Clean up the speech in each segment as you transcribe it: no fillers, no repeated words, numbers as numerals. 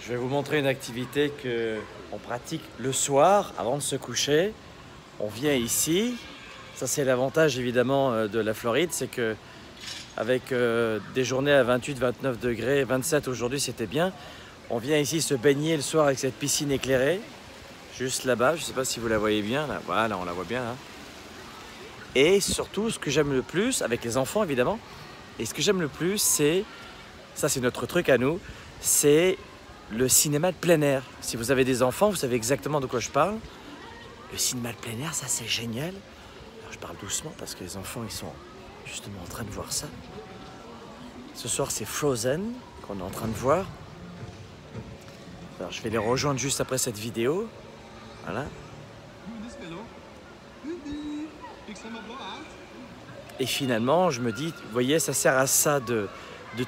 Je vais vous montrer une activité qu'on pratique le soir avant de se coucher. On vient ici. Ça, c'est l'avantage évidemment de la Floride, c'est que avec des journées à 28, 29 degrés, 27 aujourd'hui, c'était bien. On vient ici se baigner le soir avec cette piscine éclairée, juste là-bas. Je ne sais pas si vous la voyez bien. Là. Voilà, on la voit bien. Hein. Et surtout, ce que j'aime le plus, avec les enfants évidemment, et ce que j'aime le plus, c'est, ça c'est notre truc à nous, c'est le cinéma de plein air. Si vous avez des enfants, vous savez exactement de quoi je parle. Le cinéma de plein air, ça c'est génial. Alors, je parle doucement parce que les enfants, ils sont justement en train de voir ça. Ce soir, c'est Frozen qu'on est en train de voir. Alors, je vais les rejoindre juste après cette vidéo. Voilà. Et finalement, je me dis, vous voyez, ça sert à ça de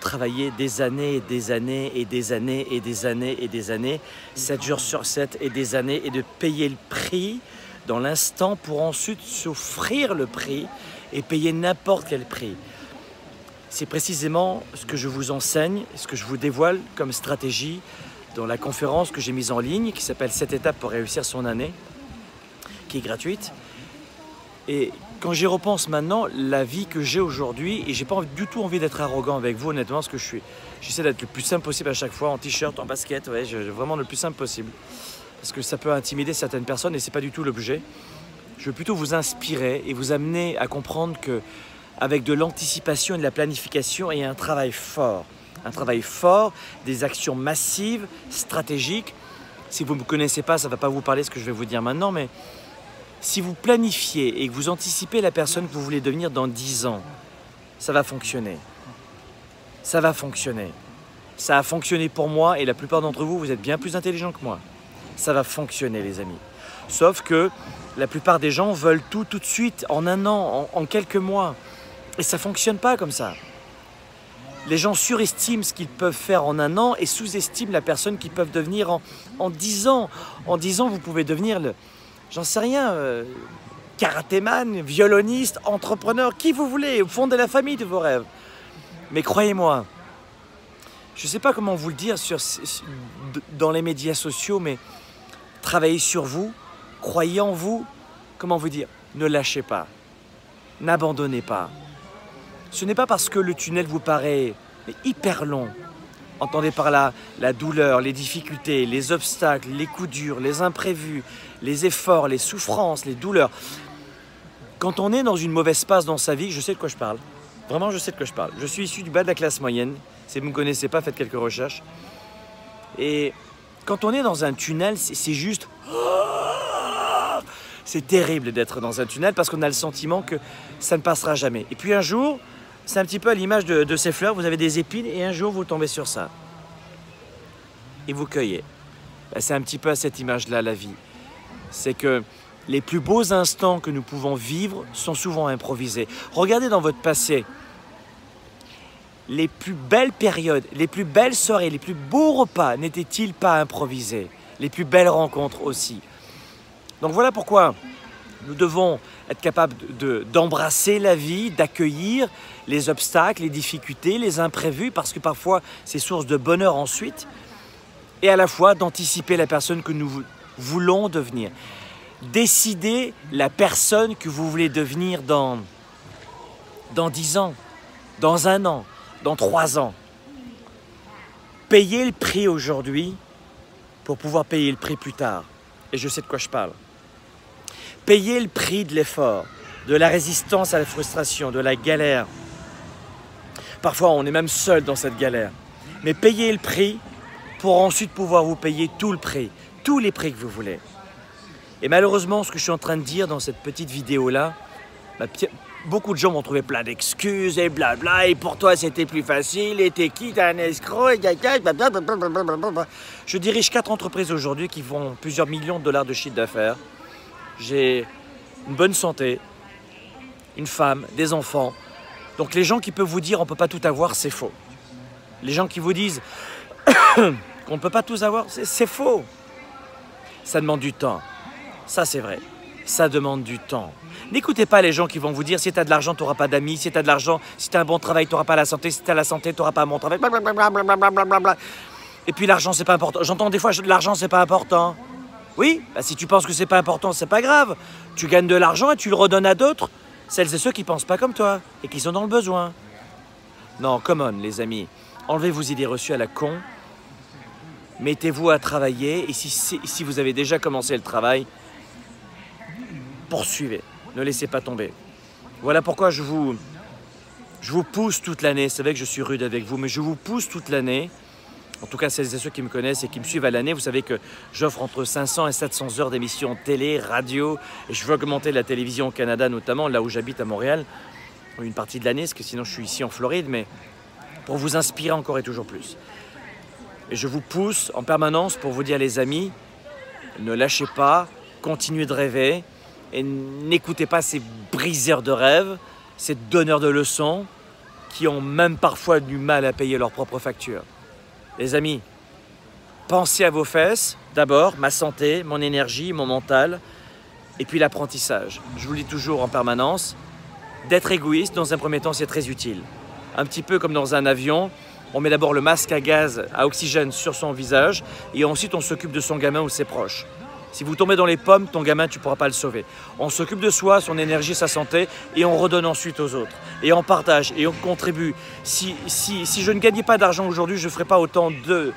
travailler des années et des années et des années et des années et des années, 7 jours sur 7 et des années, et de payer le prix dans l'instant pour ensuite s'offrir le prix et payer n'importe quel prix. C'est précisément ce que je vous enseigne, ce que je vous dévoile comme stratégie dans la conférence que j'ai mise en ligne, qui s'appelle 7 étapes pour réussir son année, qui est gratuite. Et quand j'y repense maintenant, la vie que j'ai aujourd'hui, et j'ai pas du tout envie d'être arrogant avec vous, honnêtement, parce que j'essaie d'être le plus simple possible à chaque fois, en t-shirt, en basket, ouais, vraiment le plus simple possible. Parce que ça peut intimider certaines personnes et c'est pas du tout l'objet. Je veux plutôt vous inspirer et vous amener à comprendre que avec de l'anticipation et de la planification et un travail fort, des actions massives, stratégiques. Si vous ne me connaissez pas, ça ne va pas vous parler ce que je vais vous dire maintenant, mais si vous planifiez et que vous anticipez la personne que vous voulez devenir dans 10 ans, ça va fonctionner. Ça va fonctionner. Ça a fonctionné pour moi et la plupart d'entre vous, vous êtes bien plus intelligents que moi. Ça va fonctionner, les amis. Sauf que la plupart des gens veulent tout de suite, en un an, en quelques mois. Et ça ne fonctionne pas comme ça. Les gens surestiment ce qu'ils peuvent faire en un an et sous-estiment la personne qu'ils peuvent devenir en 10 ans. En 10 ans, vous pouvez devenir j'en sais rien, karatéman, violoniste, entrepreneur, qui vous voulez, fonder la famille de vos rêves. Mais croyez-moi, je ne sais pas comment vous le dire dans les médias sociaux, mais travaillez sur vous, croyez en vous, comment vous dire, ne lâchez pas, n'abandonnez pas. Ce n'est pas parce que le tunnel vous paraît hyper long. Entendez par là la douleur, les difficultés, les obstacles, les coups durs, les imprévus, les efforts, les souffrances, les douleurs. Quand on est dans une mauvaise passe dans sa vie, je sais de quoi je parle. Vraiment, je sais de quoi je parle. Je suis issu du bas de la classe moyenne. Si vous ne me connaissez pas, faites quelques recherches. Et quand on est dans un tunnel, c'est juste... C'est terrible d'être dans un tunnel parce qu'on a le sentiment que ça ne passera jamais. Et puis un jour, c'est un petit peu à l'image de ces fleurs, vous avez des épines et un jour vous tombez sur ça. Et vous cueillez. C'est un petit peu à cette image-là la vie. C'est que les plus beaux instants que nous pouvons vivre sont souvent improvisés. Regardez dans votre passé. Les plus belles périodes, les plus belles soirées, les plus beaux repas n'étaient-ils pas improvisés? Les plus belles rencontres aussi. Donc voilà pourquoi nous devons être capables d'embrasser la vie, d'accueillir les obstacles, les difficultés, les imprévus, parce que parfois c'est source de bonheur ensuite, et à la fois d'anticiper la personne que nous voulons devenir. Décidez la personne que vous voulez devenir dans 10 ans, dans 1 an, dans 3 ans. Payez le prix aujourd'hui pour pouvoir payer le prix plus tard. Et je sais de quoi je parle. Payez le prix de l'effort, de la résistance à la frustration, de la galère. Parfois, on est même seul dans cette galère. Mais payez le prix pour ensuite pouvoir vous payer tout le prix, tous les prix que vous voulez. Et malheureusement, ce que je suis en train de dire dans cette petite vidéo-là, beaucoup de gens vont trouver plein d'excuses et blabla, et pour toi c'était plus facile, et t'es qui, t'es un escroc, et blablabla. Je dirige 4 entreprises aujourd'hui qui font plusieurs millions de dollars de chiffre d'affaires. J'ai une bonne santé, une femme, des enfants. Donc les gens qui peuvent vous dire on ne peut pas tout avoir, c'est faux. Les gens qui vous disent qu'on ne peut pas tout avoir, c'est faux. Ça demande du temps. Ça c'est vrai. Ça demande du temps. N'écoutez pas les gens qui vont vous dire si tu as de l'argent, tu n'auras pas d'amis, si tu as de l'argent, si tu as un bon travail, tu n'auras pas la santé, si tu as la santé, tu n'auras pas un bon travail. Blablabla. Et puis l'argent, c'est pas important. J'entends des fois, l'argent, c'est pas important. Oui, bah, si tu penses que c'est pas important, c'est pas grave. Tu gagnes de l'argent et tu le redonnes à d'autres. Celles et ceux qui pensent pas comme toi et qui sont dans le besoin. Non, come on, les amis. Enlevez vos idées reçues à la con. Mettez-vous à travailler. Et si vous avez déjà commencé le travail, poursuivez. Ne laissez pas tomber. Voilà pourquoi je vous pousse toute l'année. C'est vrai que je suis rude avec vous, mais je vous pousse toute l'année. En tout cas, celles et ceux qui me connaissent et qui me suivent à l'année, vous savez que j'offre entre 500 et 700 heures d'émissions télé, radio. Et je veux augmenter la télévision au Canada, notamment là où j'habite à Montréal, une partie de l'année, parce que sinon je suis ici en Floride, mais pour vous inspirer encore et toujours plus. Et je vous pousse en permanence pour vous dire, les amis, ne lâchez pas, continuez de rêver et n'écoutez pas ces briseurs de rêves, ces donneurs de leçons qui ont même parfois du mal à payer leurs propres factures. Les amis, pensez à vos fesses, d'abord, ma santé, mon énergie, mon mental, et puis l'apprentissage. Je vous le dis toujours en permanence, d'être égoïste, dans un premier temps, c'est très utile. Un petit peu comme dans un avion, on met d'abord le masque à gaz, à oxygène sur son visage, et ensuite on s'occupe de son gamin ou ses proches. Si vous tombez dans les pommes, ton gamin, tu ne pourras pas le sauver. On s'occupe de soi, son énergie, sa santé, et on redonne ensuite aux autres. Et on partage, et on contribue. Si je ne gagnais pas d'argent aujourd'hui, je ne ferais pas autant de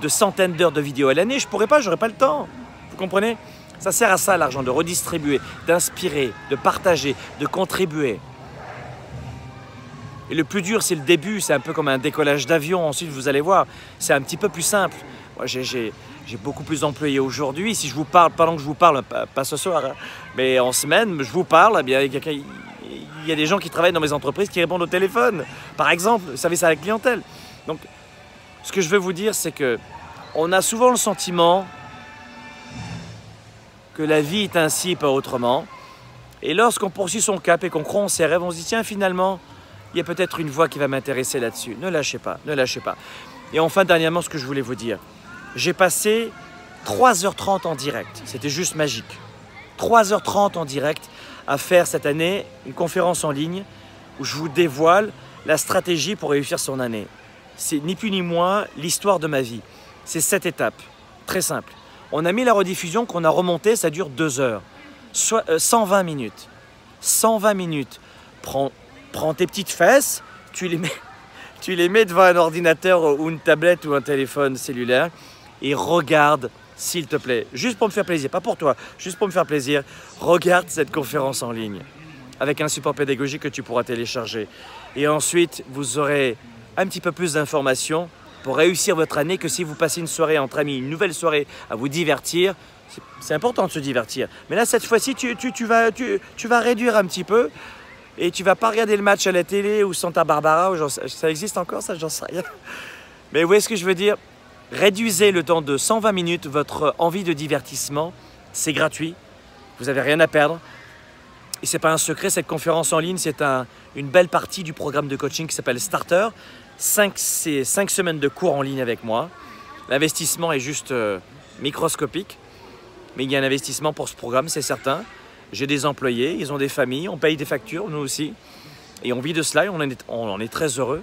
centaines d'heures de vidéos à l'année. Je ne pourrais pas, je n'aurais pas le temps. Vous comprenez? Ça sert à ça, l'argent, de redistribuer, d'inspirer, de partager, de contribuer. Et le plus dur, c'est le début. C'est un peu comme un décollage d'avion. Ensuite, vous allez voir, c'est un petit peu plus simple. Moi, j'ai beaucoup plus d'employés aujourd'hui. Si je vous parle, pendant que je vous parle, pas ce soir, hein, mais en semaine, je vous parle, eh bien, il y a des gens qui travaillent dans mes entreprises qui répondent au téléphone, par exemple, service à la clientèle. Donc, ce que je veux vous dire, c'est que on a souvent le sentiment que la vie est ainsi et pas autrement. Et lorsqu'on poursuit son cap et qu'on croit en ses rêves, on se dit, tiens, finalement, il y a peut-être une voie qui va m'intéresser là-dessus. Ne lâchez pas, ne lâchez pas. Et enfin, dernièrement, ce que je voulais vous dire. J'ai passé 3h30 en direct. C'était juste magique. 3h30 en direct à faire cette année une conférence en ligne où je vous dévoile la stratégie pour réussir son année. C'est ni plus ni moins l'histoire de ma vie. C'est 7 étapes. Très simple. On a mis la rediffusion qu'on a remontée, ça dure 2 heures. Soit 120 minutes. 120 minutes. Prends tes petites fesses, tu les mets devant un ordinateur ou une tablette ou un téléphone cellulaire et regarde, s'il te plaît, juste pour me faire plaisir, pas pour toi, juste pour me faire plaisir, regarde cette conférence en ligne avec un support pédagogique que tu pourras télécharger. Et ensuite, vous aurez un petit peu plus d'informations pour réussir votre année que si vous passez une soirée entre amis, une nouvelle soirée à vous divertir. C'est important de se divertir. Mais là, cette fois-ci, tu vas réduire un petit peu. Et tu vas pas regarder le match à la télé ou Santa Barbara, ou ça existe encore, ça, j'en sais rien. Mais vous voyez ce que je veux dire? Réduisez le temps de 120 minutes, votre envie de divertissement, c'est gratuit, vous n'avez rien à perdre. Et ce n'est pas un secret, cette conférence en ligne, c'est une belle partie du programme de coaching qui s'appelle Starter. 5 semaines de cours en ligne avec moi. L'investissement est juste microscopique, mais il y a un investissement pour ce programme, c'est certain. J'ai des employés, ils ont des familles, on paye des factures, nous aussi. Et on vit de cela et on en est très heureux.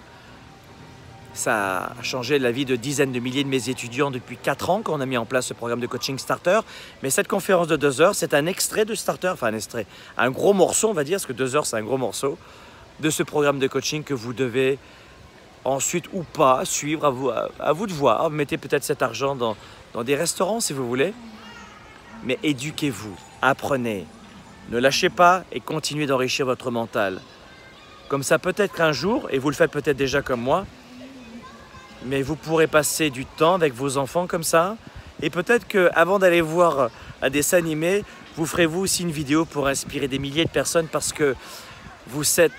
Ça a changé la vie de dizaines de milliers de mes étudiants depuis 4 ans qu'on a mis en place ce programme de coaching Starter. Mais cette conférence de 2 heures, c'est un extrait de Starter, enfin un extrait, un gros morceau, on va dire, parce que 2 heures, c'est un gros morceau, de ce programme de coaching que vous devez ensuite ou pas suivre, à vous de voir. Mettez peut-être cet argent dans des restaurants si vous voulez. Mais éduquez-vous, apprenez. Ne lâchez pas et continuez d'enrichir votre mental. Comme ça, peut-être qu'un jour, et vous le faites peut-être déjà comme moi, mais vous pourrez passer du temps avec vos enfants comme ça. Et peut-être qu'avant d'aller voir un dessin animé, vous ferez vous aussi une vidéo pour inspirer des milliers de personnes parce que vous serez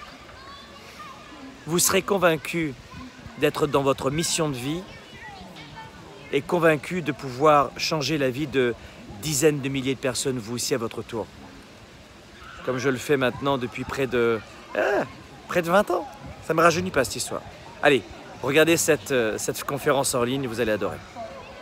convaincu d'être dans votre mission de vie et convaincu de pouvoir changer la vie de dizaines de milliers de personnes, vous aussi à votre tour. Comme je le fais maintenant depuis près de 20 ans. Ça ne me rajeunit pas cette histoire. Allez, regardez cette conférence en ligne, vous allez adorer.